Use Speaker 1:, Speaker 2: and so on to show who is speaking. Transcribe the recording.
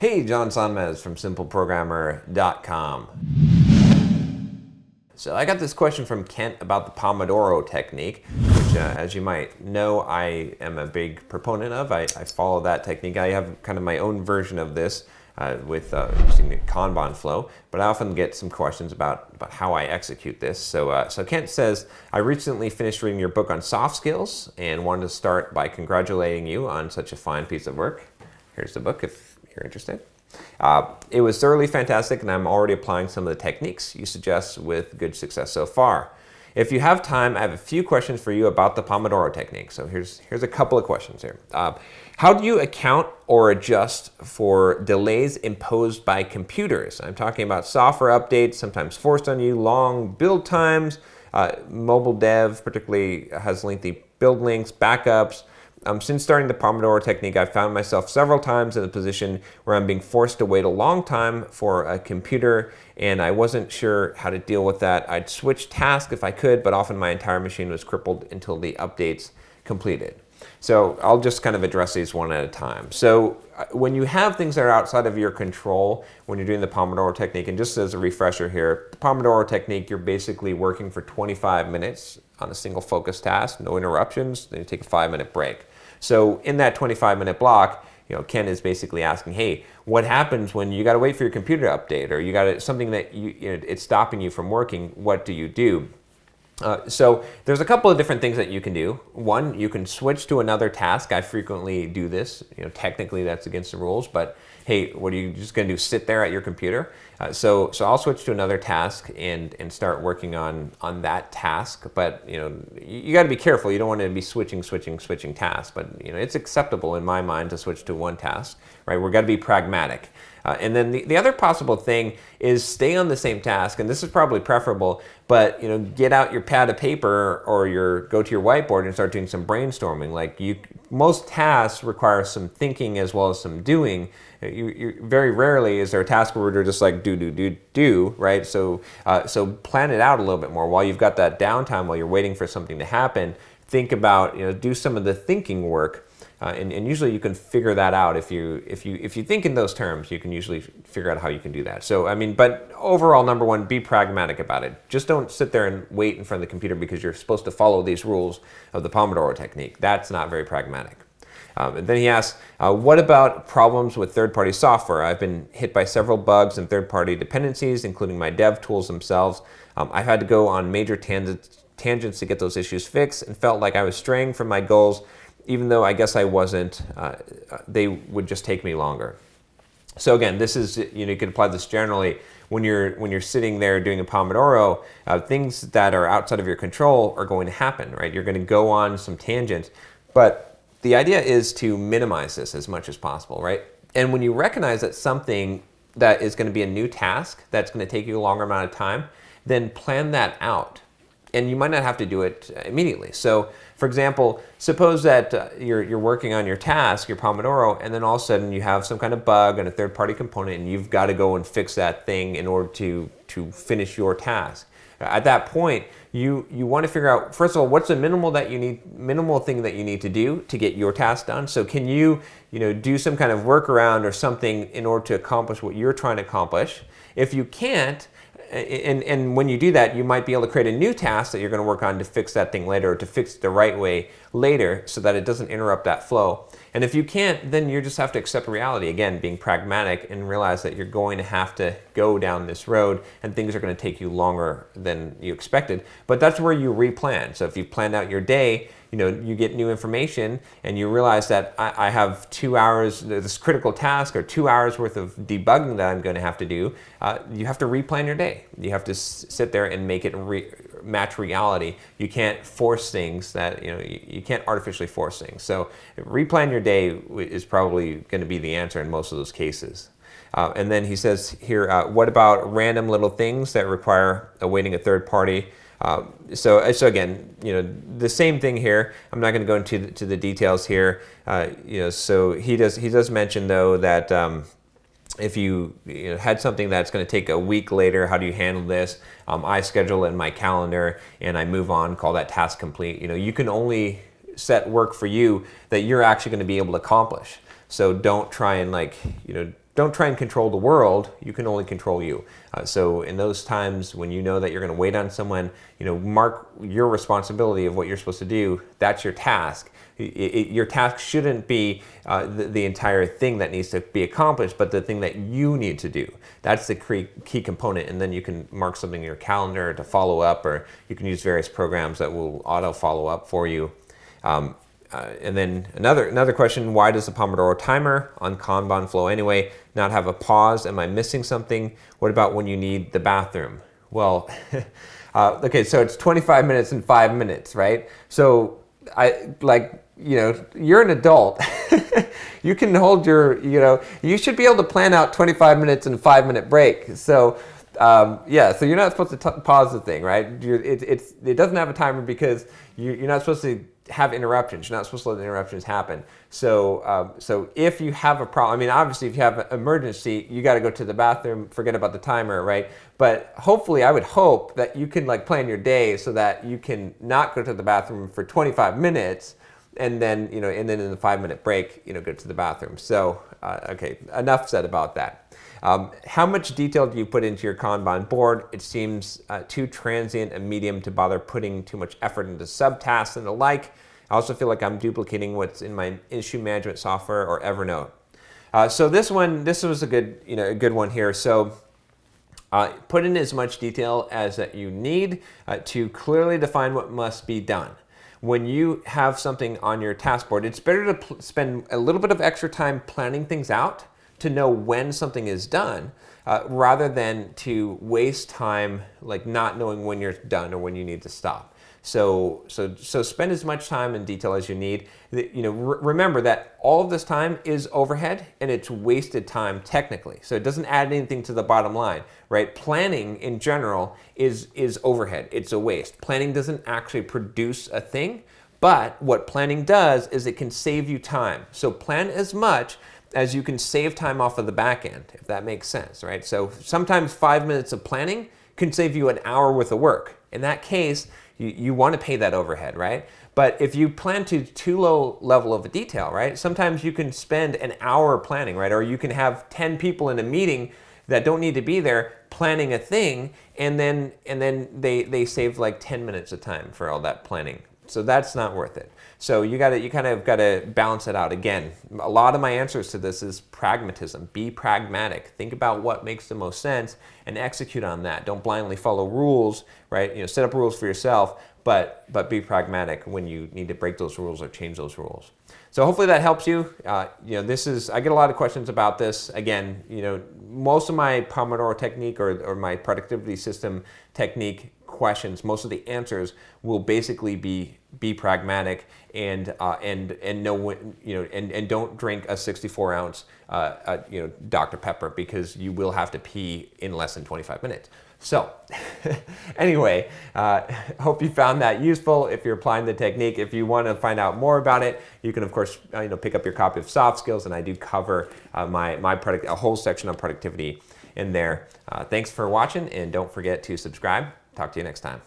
Speaker 1: Hey, John Sonmez from SimpleProgrammer.com. So I got this question from Kent about the Pomodoro technique, which as you might know, I am a big proponent of. I follow that technique. I have kind of my own version of this with using the Kanban flow, but I often get some questions about how I execute this. So Kent says, I recently finished reading your book on soft skills and wanted to start by congratulating you on such a fine piece of work. Here's the book if you're interested. It was thoroughly fantastic, and I'm already applying some of the techniques you suggest with good success so far. If you have time, I have a few questions for you about the Pomodoro technique. So here's a couple of questions here. How do you account or adjust for delays imposed by computers? I'm talking about software updates, sometimes forced on you, long build times, mobile dev particularly has lengthy build links, backups. Since starting the Pomodoro technique, I've found myself several times in a position where I'm being forced to wait a long time for a computer, and I wasn't sure how to deal with that. I'd switch tasks if I could, but often my entire machine was crippled until the updates completed. So I'll just kind of address these one at a time. So when you have things that are outside of your control, when you're doing the Pomodoro technique, and just as a refresher here, the Pomodoro technique, you're basically working for 25 minutes on a single focus task, no interruptions, then you take a 5-minute break. So in that 25-minute block, Ken is basically asking, hey, what happens when you got to wait for your computer to update, or you got something that it's stopping you from working? What do you do? So there's a couple of different things that you can do. One, you can switch to another task. I frequently do this. Technically that's against the rules, but hey, what are you just going to do? Sit there at your computer? So I'll switch to another task and start working on that task. But you got to be careful. You don't want to be switching tasks. But it's acceptable in my mind to switch to one task. Right? We're got to be pragmatic. And then the other possible thing is stay on the same task, and this is probably preferable, but get out your pad of paper or go to your whiteboard and start doing some brainstorming. Like most tasks require some thinking as well as some doing. You very rarely is there a task where we're just like do, right? So plan it out a little bit more while you've got that downtime while you're waiting for something to happen. Think about do some of the thinking work. And usually you can figure that out if you think in those terms. You can usually figure out how you can do that. So but overall, number one, be pragmatic about it. Just don't sit there and wait in front of the computer because you're supposed to follow these rules of the Pomodoro technique. That's not very pragmatic. And then he asks, what about problems with third-party software? I've been hit by several bugs and third-party dependencies, including my dev tools themselves. I've had to go on major tangents to get those issues fixed and felt like I was straying from my goals. Even though I guess I wasn't, they would just take me longer. So again, this is, you can apply this generally when you're sitting there doing a Pomodoro. Things that are outside of your control are going to happen, right? You're going to go on some tangents, but the idea is to minimize this as much as possible, right? And when you recognize that something that is going to be a new task that's going to take you a longer amount of time, then plan that out. And you might not have to do it immediately. So, for example, suppose that you're working on your task, your Pomodoro, and then all of a sudden you have some kind of bug and a third-party component, and you've got to go and fix that thing in order to finish your task. At that point, you want to figure out, first of all, what's the minimal thing that you need to do to get your task done. So can you do some kind of workaround or something in order to accomplish what you're trying to accomplish? If you can't, and when you do that, you might be able to create a new task that you're going to work on to fix that thing later, or to fix it the right way later so that it doesn't interrupt that flow. And if you can't, then you just have to accept reality, again, being pragmatic, and realize that you're going to have to go down this road and things are going to take you longer than you expected. But that's where you replan. So if you've planned out your day, you get new information and you realize that I have 2 hours, this critical task, or 2 hours worth of debugging that I'm going to have to do. You have to replan your day. You have to sit there and make it match reality. You can't force things that, you can't artificially force things. So replan your day is probably going to be the answer in most of those cases. And then he says here, what about random little things that require awaiting a third party? So again, the same thing here. I'm not going to go into the details here. So he does mention though that if you had something that's going to take a week later, how do you handle this? I schedule it in my calendar and I move on, call that task complete. You can only set work for you that you're actually going to be able to accomplish. So don't try and don't try and control the world. You can only control you. So in those times when you know that you're going to wait on someone, mark your responsibility of what you're supposed to do. That's your task. Your task shouldn't be the entire thing that needs to be accomplished, but the thing that you need to do. That's the key component, and then you can mark something in your calendar to follow up, or you can use various programs that will auto follow up for you. And then another question, why does the Pomodoro timer on Kanban flow anyway not have a pause? Am I missing something? What about when you need the bathroom? Well, okay, so it's 25 minutes and 5 minutes, right? So you're an adult. You can hold you should be able to plan out 25 minutes and 5 minute break. So so you're not supposed to pause the thing, right? It doesn't have a timer because you're not supposed to have interruptions. You're not supposed to let the interruptions happen. So if you have a problem, obviously if you have an emergency, you got to go to the bathroom, forget about the timer, right? But hopefully, I would hope that you can plan your day so that you can not go to the bathroom for 25 minutes and then, in the 5 minute break, go to the bathroom. So, okay, enough said about that. How much detail do you put into your Kanban board? It seems too transient and medium to bother putting too much effort into subtasks and the like. I also feel like I'm duplicating what's in my issue management software or Evernote. So this was a good one here. So put in as much detail as that you need to clearly define what must be done. When you have something on your task board, it's better to spend a little bit of extra time planning things out to know when something is done, rather than to waste time not knowing when you're done or when you need to stop. So spend as much time and detail as you need. Remember that all of this time is overhead and it's wasted time technically. So it doesn't add anything to the bottom line, right? Planning in general is overhead. It's a waste. Planning doesn't actually produce a thing, but what planning does is it can save you time. So plan as much as you can save time off of the back end, if that makes sense, right? So sometimes 5 minutes of planning can save you an hour worth of work. In that case, you want to pay that overhead, right? But if you plan to too low level of a detail, right? Sometimes you can spend an hour planning, right? Or you can have 10 people in a meeting that don't need to be there planning a thing, and then they save 10 minutes of time for all that planning. So that's not worth it. So you kind of got to balance it out. Again, a lot of my answers to this is pragmatism. Be pragmatic. Think about what makes the most sense and execute on that. Don't blindly follow rules, right? Set up rules for yourself, but be pragmatic when you need to break those rules or change those rules. So hopefully that helps you. I get a lot of questions about this. Again, most of my Pomodoro technique or my productivity system technique questions, most of the answers will basically be pragmatic and know when, and don't drink a 64 ounce Dr. Pepper, because you will have to pee in less than 25 minutes. So anyway, hope you found that useful. If you're applying the technique, if you want to find out more about it, you can of course pick up your copy of Soft Skills, and I do cover a whole section on productivity in there. Thanks for watching, and don't forget to subscribe. Talk to you next time.